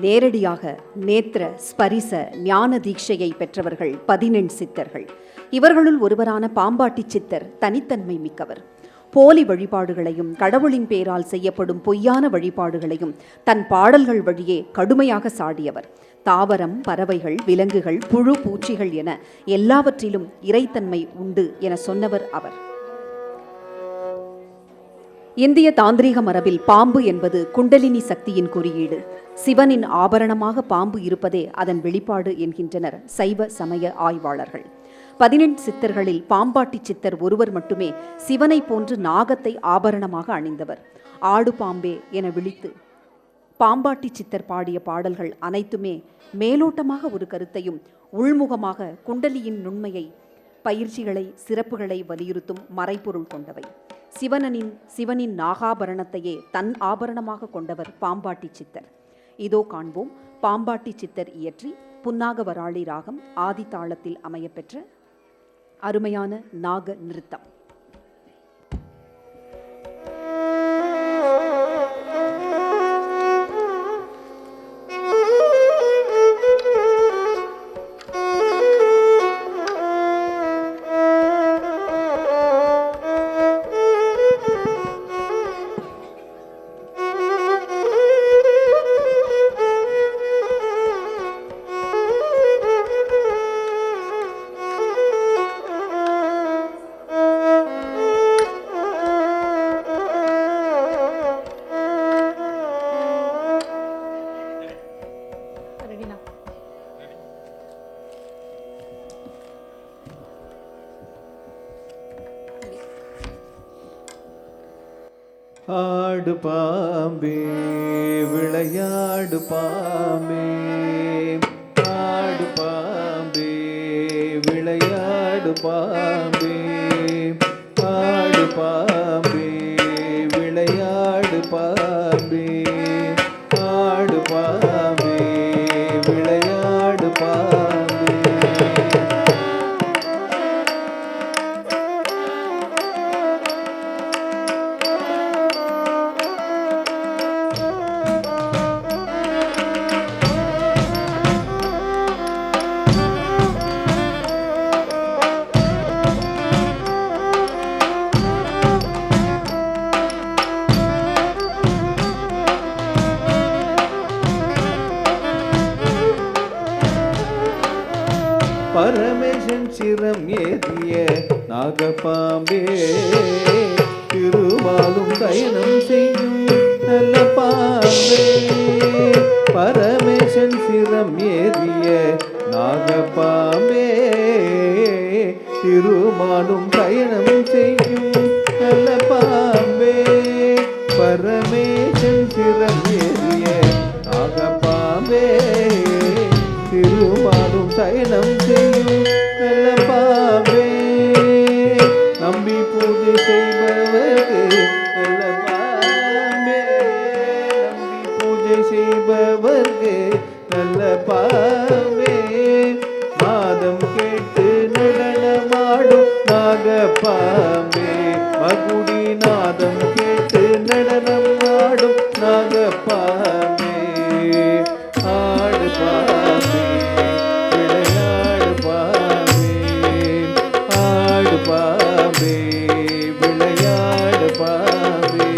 நேரடியாக நேத்திர ஸ்பரிச ஞான தீட்சையை பெற்றவர்கள் 18 சித்தர்கள். இவர்களுள் ஒருவரான பாம்பாட்டி சித்தர் தனித்தன்மை மிக்கவர். போலி வழிபாடுகளையும் கடவுளின் பேரால் செய்யப்படும் பொய்யான வழிபாடுகளையும் தன் பாடல்கள் வழியே கடுமையாக சாடியவர். தாவரம், பறவைகள், விலங்குகள், புழு, பூச்சிகள் என எல்லாவற்றிலும் இறைத்தன்மை உண்டு என சொன்னவர் அவர். இந்திய தாந்திரீக மரபில் பாம்பு என்பது குண்டலினி சக்தியின் குறியீடு. சிவனின் ஆபரணமாக பாம்பு இருப்பதே அதன் வெளிப்பாடு என்கின்றனர் சைவ சமய ஆய்வாளர்கள். 18 சித்தர்களில் பாம்பாட்டி சித்தர் ஒருவர் மட்டுமே சிவனை போன்று நாகத்தை ஆபரணமாக அணிந்தவர். ஆடு பாம்பே என விழித்து பாம்பாட்டி சித்தர் பாடிய பாடல்கள் அனைத்துமே மேலோட்டமாக ஒரு கருத்தையும் உள்முகமாக குண்டலியின் நுண்மையை, பயிற்சிகளை, சிறப்புகளை வலியுறுத்தும் மறைப்பொருள் கொண்டவை. சிவனின் நாகாபரணத்தையே தன் ஆபரணமாக கொண்டவர் பாம்பாட்டி சித்தர். இதோ காண்போம் பாம்பாட்டி சித்தர் இயற்றி புன்னாகவராளி ராகம் ஆதி தாளத்தில் அமையப்பெற்ற அருமையான நாக நிருத்தம். ஆடு பாம்பே விளையாடு பாம்பே, ஆடு பாம்பே விளையாடு பாம்பே, ஆடு பாம்பே விளையாடு பாம்பே, ஆடு பாம்பே விளையாடு பாம்பே. பரமேசன் சிரம் ஏதிய நாகப்பாம்பே, திருவாலும் சயனம் செய்யும் நல்ல பாம்பே. பரமேசன் சிரம் ஏதிய நாகப்பாம்பே, திருமாலும் சயனம் செய்யும் நல்ல பாம்பே. பரமேசன் சிரம் ஏதிய நாகப்பாம்பே, திருமாலும் சயனம் செய்யும் நல்ல பாம்பே. நம்பி பூஜை செய்பவர்க்கு நல்ல பாம்பே, நம்பி பூஜை செய்பவர்க்கு நல்ல பாம்பே. மாதம் கேட்டு நடனமாடும் நாகப்பாம்பே, மகுடி நாதம் கேட்டு நடனமாடும் நாகப்பாம்பே. ஆடு பாம்பே விளையாடு பாம்பே, ஆடு பாம்பே விளையாடு பாம்பே.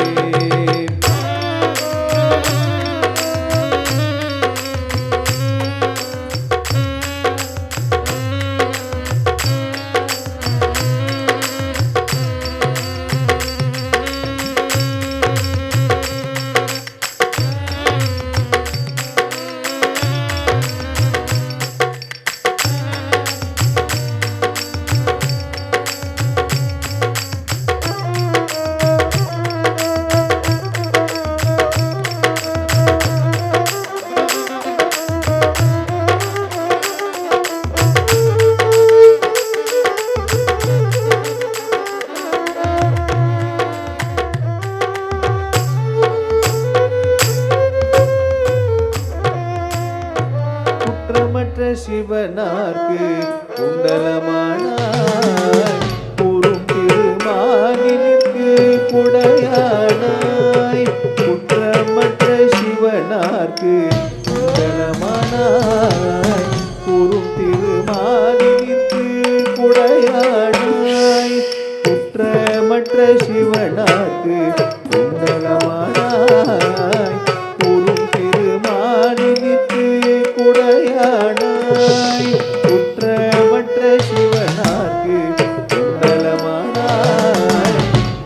சிவனார்க்கு குண்டலமானாய், கூறும் திருமாலினுக்கு குடையானாய். குற்றமற்ற சிவனார்க்கு குண்டலமானாய் கூறும் திருமாலினிற்கு குடையானாய் குற்றமற்ற சிவனாக்கு குண்டலமானாய் கூறும் திருமாலினிற்கு குடையானாய் குற்றமற்ற சிவனாக்கு குண்டலமானாய்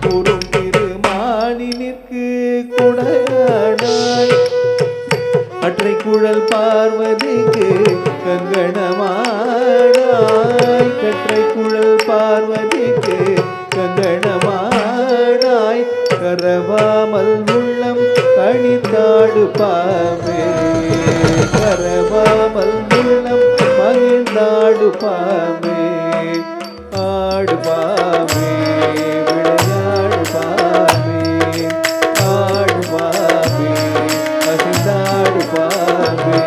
கூறும் திருமாலினிற்கு குடையானாய் அற்றை குழல் பார்வதிக்கு கங்கணமானாய் கற்றை குழல் பார்வதிக்கு கங்கணமானாய் கரவாமல் உள்ளம் கணித்தாடு பாமே கரவாமல் உள்ளம் மகிழ்ந்தாடு பாமே ஆடு பாமே விளையாடு பாமே ஆடு பாமே அசிந்தாடு பாமே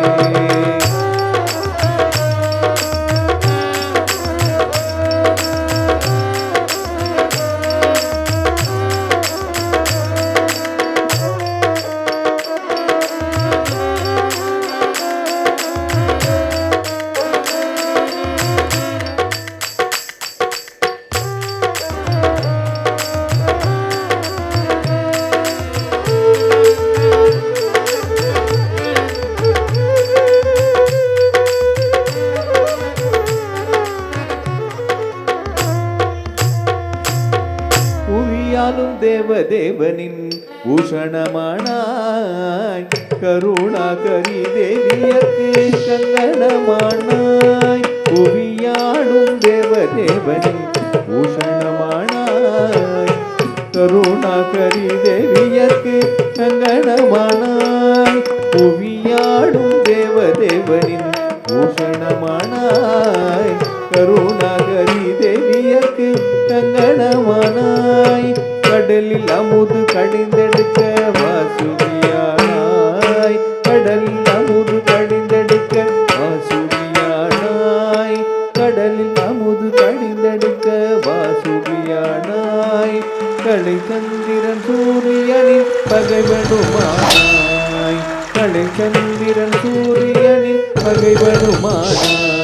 புவியாலும் தேவதேவனின் பூஷணமானாய் கருணாகரி தேவியர்க்கு கங்கணமானாய் புவியாலும் தேவதேவனின் பூஷணமானாய் கருணாகரி தேவியர்க்கு கங்கணமானாய் புவியாடும் தேவதேவனின் பூஷணமானாய் கருணாகரி தேவியர்க்கு கங்கணமானாய் கடலில் அமுது கடிந்தெடுக்க வாசுகியானாய் கடலில் அமுது கடிந்தெடுக்க வாசுகியானாய் கடலில் அமுது கடிந்தெடுக்க வாசுகியானாய் கடை சந்திரன் சூரியனின் பகைவனுமானாய் கடை சந்திரன் சூரியனின் பகைவனுமானாய்